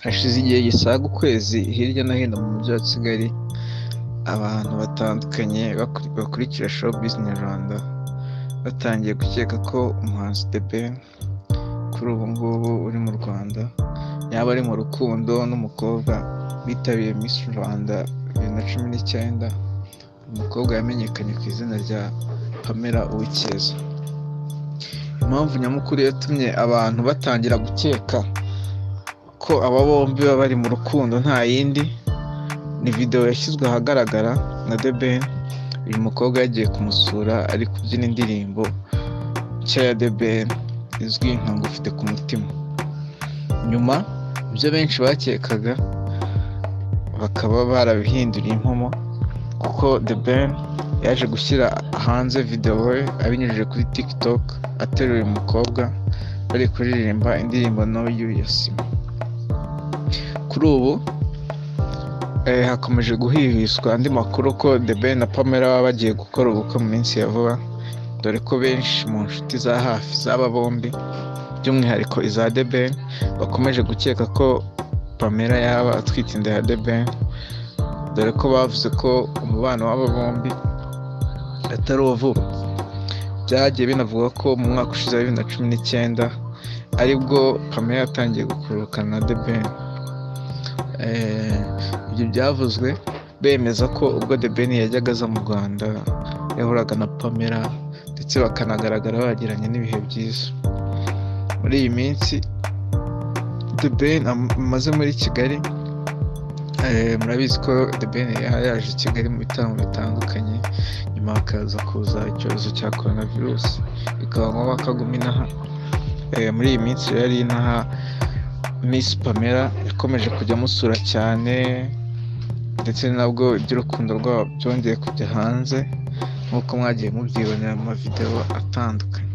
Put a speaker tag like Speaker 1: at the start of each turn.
Speaker 1: Hashize igihe gisaga ukwezi hirya no hino mu mujyi wa Kigali, abantu batandukanye bakurikira showbiz nyarwanda batangiye gukeka ko umuhanzi The Ben kuri ubu ngubu uri mu Rwanda yaba ari mu rukundo n'umukobwa bitabiriye Miss Rwanda 2019. Umukobwa yamenyekanye ku izina rya Pamela Uwicyeza. Impamvu nyamukuru yatumye abantu batangira gukeka ko aba bombi baba bari mu rukundo nta yindi, ni video yashyizwe ahagaragara na The Ben. Uyu mukobwa yagiye kumusura ari kubyina indirimbo nshya ya The Ben izwi nka Ngufite ku mutima. Nyuma ibyo benshi bakekaga bakaba barabihinduriye impamo, kuko The Ben yaje gushyira hanze video we abinyujije kuri TikTok ateruye umukobwa bari kuririmba indirimbo No You ya Sima. Kuri ubu hakomeje guhihwiswa andi makuru ko The Ben na Pamela baba bagiye gukora ubukwe mu minsi ya vuba, dore ko benshi mu nshuti za hafi z'aba bombi by'umwihariko iza The Ben bakomeje gukeka ko Pamela yaba atwite inda ya The Ben, dore ko bavuze ko umubano w'aba bombi atari uwo vuba. Byagiye binavuga ko mu mwaka ushize wa 2019 aribwo Pamela yatangiye gukurukana na The Ben. Ibyo byavuzwe bemeza ko ubwo The Ben yajyaga aza mu Rwanda yahuraga na Pamela ndetse bakanagaragara bagiranye n'ibihe byiza. Muri iyi minsi The Ben amaze muri Kigali, murabizi ko The Ben yaje i Kigali mu bitaramo bitandukanye, nyuma hakaza kuza icyorezo cya coronavirus bikaba ngombwa ko aguma inaha. Muri iyi minsi rero ari inaha, Miss Pamela yakomeje kujya amusura cyane, ndetse nabwo iby'urukundo rwabo byongeye kujya hanze nk'uko mwagiye mubyibonera mu mavideo atandukanye.